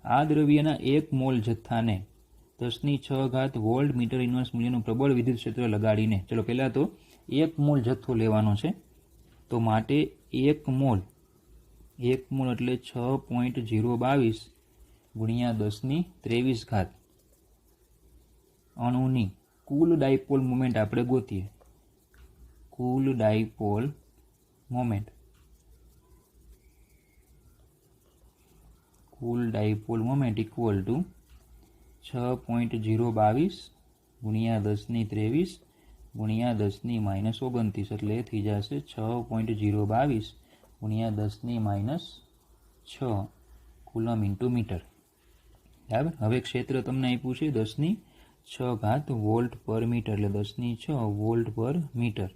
આ દ્રવ્યના 1 મોલ જથ્થાને 10⁶ વોલ્ટ મીટર ઇન્વર્સ મૂલ્યનું પ્રબળ વિદ્યુત ક્ષેત્ર લગાડીને, ચલો પહેલાં તો 1 મોલ જથ્થો લેવાનો છે. તો માટે 1 મોલ એટલે 6.022 ગુણ્યા 10⁻23 અણુની કુલ ડાયપોલ મોમેન્ટ આપણે ગોતીએ. કુલ ડાયપોલ મોમેન્ટ ઇક્વલ ટુ 6.022 ગુણ્યા 10⁻23 ગુણ્યા 10⁻29 એટલે થઈ જશે 6.022 ગુણ્યા 10⁻6 કુલમ × મીટર, બરાબર. હવે ક્ષેત્ર તમને આપ્યું છે 10⁶ વોલ્ટ પર મીટર, એટલે 10⁶ વોલ્ટ પર મીટર.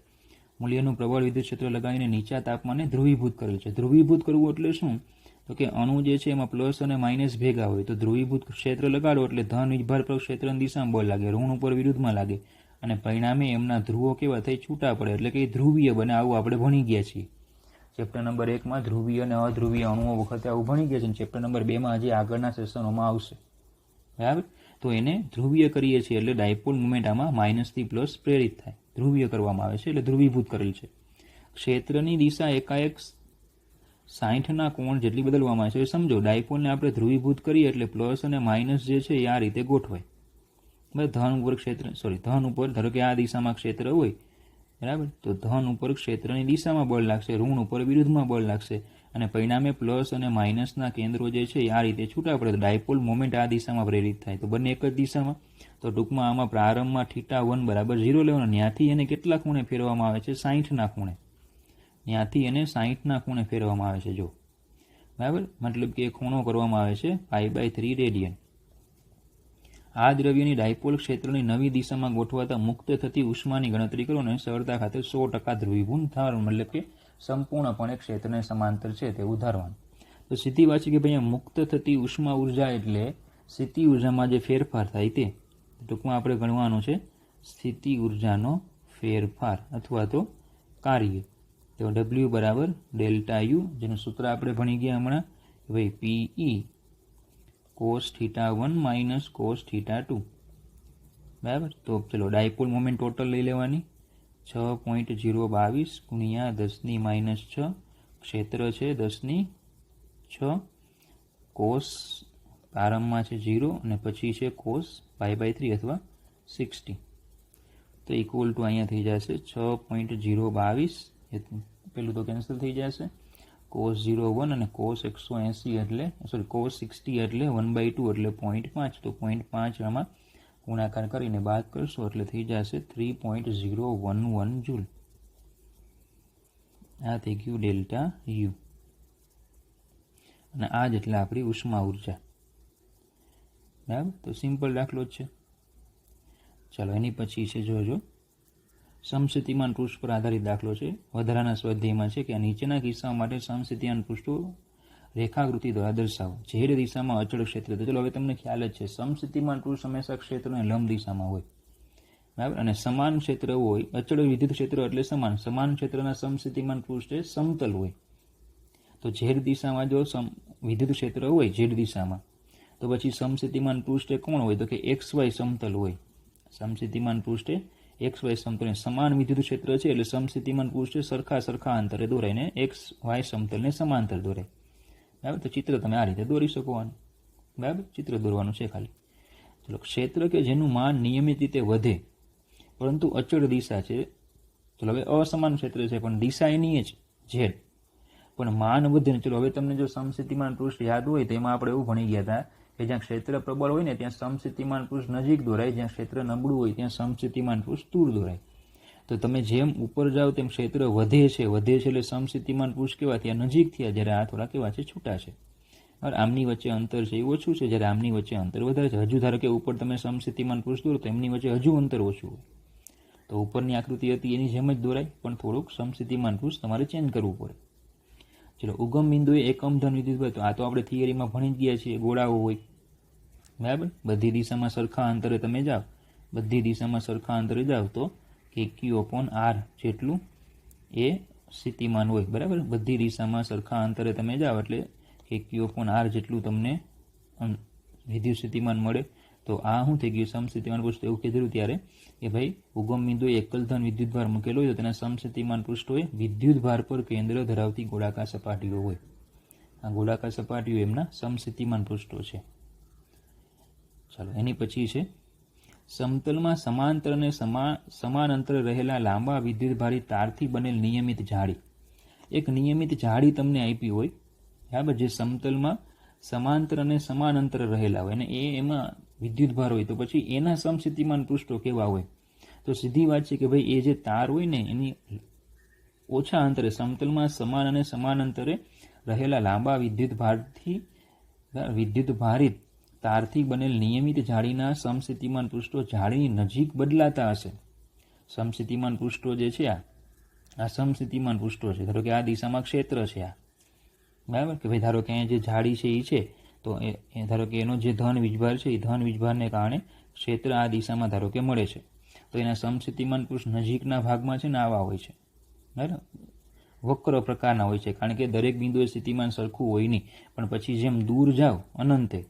મૂલ્યનું પ્રબળ વિદ્યુત ક્ષેત્ર લગાવીને નીચા તાપમાને ધ્રુવીભૂત કરેલ છે. ધ્રુવીભૂત કરવું એટલે શું, તો કે અણુ જે છે એમાં પ્લસ અને માઇનસ ભેગા હોય. તો ધ્રુવીભૂત ક્ષેત્ર લગાડો એટલે ધન વીજભાર પર ક્ષેત્રની દિશામાં બળ લાગે, ઋણ ઉપર વિરુદ્ધમાં લાગે, અને પરિણામે એમના ધ્રુવો કેવા થઈ, છૂટા પડે, એટલે કે ધ્રુવીય બને. આવું આપણે ભણી ગયા છીએ ચેપ્ટર નંબર 1 ધ્રુવીય અને અધ્રુવીય અણુઓ વખતે આવું ભણી ગયા છે, અને ચેપ્ટર નંબર 2 હજી આગળના સેશનોમાં આવશે, બરાબર. તો એને ધ્રુવીય કરીએ છીએ એટલે ડાયપોલ મુમેન્ટ આમાં માઇનસથી પ્લસ પ્રેરિત થાય, ધ્રુવીય કરવામાં આવે છે એટલે ધ્રુવીભૂત કરેલ છે. ક્ષેત્રની દિશા એકાએક 60ના કોણ જેટલી બદલવામાં આવે છે. સમજો ડાયપોલને આપણે ધ્રુવીભૂત કરીએ એટલે પ્લસ અને માઇનસ જે છે એ આ રીતે ગોઠવાય. ધન ઉપર ધન ઉપર ધારો કે આ દિશામાં ક્ષેત્ર હોય, બરાબર. તો ધન ઉપર ક્ષેત્રની દિશામાં બળ લાગશે, ઋણ ઉપર વિરુદ્ધમાં બળ લાગશે, અને પરિણામે પ્લસ અને માઇનસના કેન્દ્રો જે છે એ આ રીતે છૂટા પડે. ડાયપોલ મોમેન્ટ આ દિશામાં પ્રેરિત થાય. તો બંને એક જ દિશામાં. તો ટૂંકમાં આમાં પ્રારંભમાં θ1 = 0 લેવાનો. ત્યાંથી એને કેટલા ખૂણે ફેરવામાં આવે છે, 60ના ખૂણે. ત્યાંથી એને 60ના ખૂણે ફેરવામાં આવે છે, જો, બરાબર. મતલબ કે ખૂણો કરવામાં આવે છે π/3 રેડિયન. આ દ્રવ્યની ડાયપોલ ક્ષેત્રની નવી દિશામાં ગોઠવાતા મુક્ત થતી ઉષ્માની ગણતરી કરો અને સરળતા ખાતે 100% ધ્રુવીભૂત ધારવાનું, મતલબ કે સંપૂર્ણપણે ક્ષેત્રને સમાંતર છે તેવું ધારવાનું. તો સીધી વાત છે કે ભાઈ મુક્ત થતી ઉષ્મા ઉર્જા એટલે સ્થિતિ ઉર્જામાં જે ફેરફાર થાય તે. ટૂંકમાં આપણે ગણવાનું છે સ્થિતિ ઉર્જાનો ફેરફાર અથવા તો કાર્ય. તો W = Δu, જેનું સૂત્ર આપણે ભણી ગયા હમણાં ભાઈ પીઈ cos θ1 માઇનસ cos θ2 બરાબર. તો ચલો ડાયપોલ મોમેન્ટ ટોટલ લઈ લેવાની 6.022 ગુણ્યા 10⁻6 ક્ષેત્ર છે 10⁶ કોસ પ્રારંભમાં છે 0 અને પછી છે કોસ π/3 અથવા 60 તો ઇક્વલ ટુ અહીંયા થઈ જશે 6.022 પેલું તો કેન્સલ થઈ જશે cos 01 અને cos 180 એટલે cos 60 એટલે 1/2 એટલે 0.5 તો 0.5 આમાં ગુણાકાર કરીને બાદ કરશો એટલે થઈ જશે 3.011 જૂલ. આ થઈ ગયું ડેલ્ટા યુ અને આ જ એટલે આપણી ઉષ્મા ઉર્જા. બરાબર. તો સિમ્પલ દાખલો જ છે. ચાલો એની પછી છે જોજો સમસ્થિતિમાન પૃષ્ઠ પર આધારિત દાખલો છે. વધારાના સ્વાધ્યાયમાં છે કે આ નીચેના કિસ્સાઓ માટે સમસ્થિતિમાન પૃષ્ઠો રેખાકૃતિ દ્વારા દર્શાવો. ઝેડ દિશામાં અચળ ક્ષેત્ર. તો ચલો હવે તમને ખ્યાલ જ છે સમસ્થિતિમાન પૃષ્ઠ હંમેશા ક્ષેત્રને લંબ દિશામાં હોય. બરાબર. અને સમાન ક્ષેત્ર હોય અચળ વિદ્યુત ક્ષેત્ર એટલે સમાન ક્ષેત્રના સમસ્થિતિમાન પૃષ્ઠ સમતલ હોય. તો ઝેડ દિશામાં જો વિદ્યુત ક્ષેત્ર હોય ઝેડ દિશામાં તો પછી સમસ્થિતિમાન પૃષ્ઠ કોણ હોય તો કે XY સમતલ હોય. સમસ્થિતિમાન પૃષ્ઠ XY સમતલ સમાન વિદ્યુત ક્ષેત્ર છે એટલે સમસ્થિતિમાન પૃષ્ઠ સરખા અંતરે દોરાઈને XY સમતલને સમાંતર દોરાય. બરાબર. તો ચિત્ર તમે આ રીતે દોરી શકો. બરાબર. ચિત્ર દોરવાનું છે ખાલી. ચલો ક્ષેત્ર કે જેનું માન નિયમિત રીતે વધે પરંતુ અચળ દિશા છે. ચલો હવે અસમાન ક્ષેત્ર છે પણ દિશા એની જ ઝેડ પણ માન વધે. ચલો હવે તમને જો સમસ્થિતિમાન પૃષ્ઠ યાદ હોય તો એમાં આપણે એવું ભણી ગયા હતા કે જ્યાં ક્ષેત્ર પ્રબળ હોય ને ત્યાં સમસ્થિતિમાન પૃષ્ઠ નજીક દોરાય, જ્યાં ક્ષેત્ર નબળું હોય ત્યાં સમસ્થિતિમાન પૃષ્ઠ દૂર દોરાય. તો તમે જેમ ઉપર જાઓ તેમ ક્ષેત્ર વધે છે એટલે સમસ્થિતિમાન પૃષ્ઠ કેવા ત્યાં નજીક થયા, જ્યારે આ થોડા કેવા છે છૂટા છે. આમની વચ્ચે અંતર છે એ ઓછું છે, જ્યારે આમની વચ્ચે અંતર વધારે છે. હજુ ધારો કે ઉપર તમે સમસ્થિતિમાન પૃષ્ઠ દોરો તો એમની વચ્ચે હજુ અંતર ઓછું હોય. તો ઉપરની આકૃતિ હતી એની જેમ જ દોરાય પણ થોડુંક સમસ્થિતિમાન પૃષ્ઠ તમારે ચેન્જ કરવું પડે. ચલો ઉગમ બિંદુએ એકમ ધન વિદ્યુત તો આ તો આપણે થિયરીમાં ભણી જ ગયા છીએ. ગોળાઓ હોય. બરાબર. બધી દિશામાં સરખા અંતરે તમે જાઓ તો KQ/R જેટલું એ સ્થિતિમાન હોય. બરાબર. બધી દિશામાં સરખા અંતરે તમે જાઓ એટલે KQ/R જેટલું તમને વિદ્યુત સ્થિતિમાન મળે. તો આ શું થઈ ગયું સમસ્થિતિમાન પૃષ્ઠ એવું કીધું ત્યારે કે ભાઈ ઉગમ બિંદુએ એકલ ધન વિદ્યુત ભાર મૂકેલો હોય તો તેના સમસ્થિતિમાન પૃષ્ઠોએ વિદ્યુત ભાર પર કેન્દ્ર ધરાવતી ગોળાકાર સપાટીઓ હોય. આ ગોળાકાર સપાટીઓ એમના સમસ્થિતિમાન પૃષ્ઠો છે. ચાલો એની પછી છે સમતલમાં સમાંતર અને સમાન અંતરે રહેલા લાંબા વિદ્યુતભારી તારથી બનેલ નિયમિત જાળી. એક નિયમિત જાળી તમને આપી હોય. બરાબર. જે સમતલમાં સમાંતર અને સમાન અંતરે રહેલા હોય અને એમાં વિદ્યુતભાર હોય તો પછી એના સમસ્થિતિમાન પૃષ્ઠો કેવા હોય? તો સીધી વાત છે કે ભાઈ એ જે તાર હોય ને એની ઓછા અંતરે સમતલમાં સમાન અને સમાન અંતરે રહેલા લાંબા વિદ્યુતભારિત તારથી બનેલ નિયમિત જાળીના સમસ્થિતિમાન પૃષ્ઠો જાળીની નજીક બદલાતા હશે. સમસ્થિતિમાન પૃષ્ઠો જે છે આ સમસ્થિતિમાન પૃષ્ઠો છે. ધારો કે આ દિશામાં ક્ષેત્ર છે આ. બરાબર. કે ભાઈ ધારો કે અહીંયા જે જાળી છે એ છે તો એ ધારો કે એનો જે ધન વીજભાર છે એ ધન વીજભારને કારણે ક્ષેત્ર આ દિશામાં ધારો કે મળે છે. તો એના સમસ્થિતિમાન પૃષ્ઠ નજીકના ભાગમાં છે ને આવા હોય છે. બરાબર. વક્ર પ્રકારના હોય છે કારણ કે દરેક બિંદુએ સ્થિતિમાન સરખું હોય નહીં. પણ પછી જેમ દૂર જાઓ અનંતે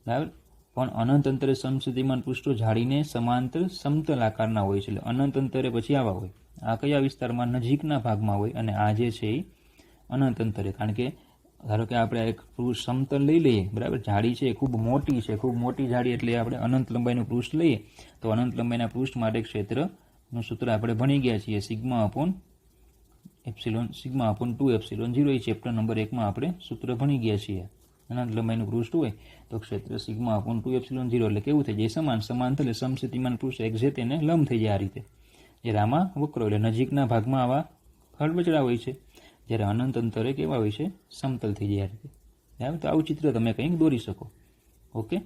બરાબર પણ અનંત અંતરે સમસ્થિતિમાન પૃષ્ઠો જાળીને સમાંતર સમતલ આકારના હોય છે. એટલે અનંત અંતરે પછી આવા હોય. આ કયા વિસ્તારમાં? નજીકના ભાગમાં હોય. અને આ જે છે એ અનંત અંતરે. કારણ કે ધારો કે આપણે એક પૃષ્ઠ સમતલ લઈ લઈએ. બરાબર. જાળી છે ખૂબ મોટી છે. ખૂબ મોટી જાળી એટલે આપણે અનંત લંબાઈનું પૃષ્ઠ લઈએ તો અનંત લંબાઈના પૃષ્ઠ માટે ક્ષેત્રનું સૂત્ર આપણે ભણી ગયા છીએ σ/2ε0. એ ચેપ્ટર નંબર 1માં આપણે સૂત્ર ભણી ગયા છીએ. અનંત લંબાઈનું પૃષ્ઠ હોય તો ક્ષેત્ર σ/2ε0 એટલે કેવું થઈ જાય? સમાંતર એટલે સમસ્થિતિમાન પૃષ્ઠ એક્ઝેક્ટ એને લંબ થઈ જાય આ રીતે. જ્યારે આમાં વક્રો એટલે નજીકના ભાગમાં આવા ખરબચડા હોય છે, જ્યારે અનંત અંતરે કેવા હોય છે? સમતલ થઈ જાય આ રીતે. બરાબર. તો આવું ચિત્ર તમે કંઈક દોરી શકો. ઓકે.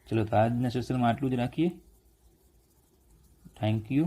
ચલો તો આજના સેશનમાં આટલું જ રાખીએ. Thank you.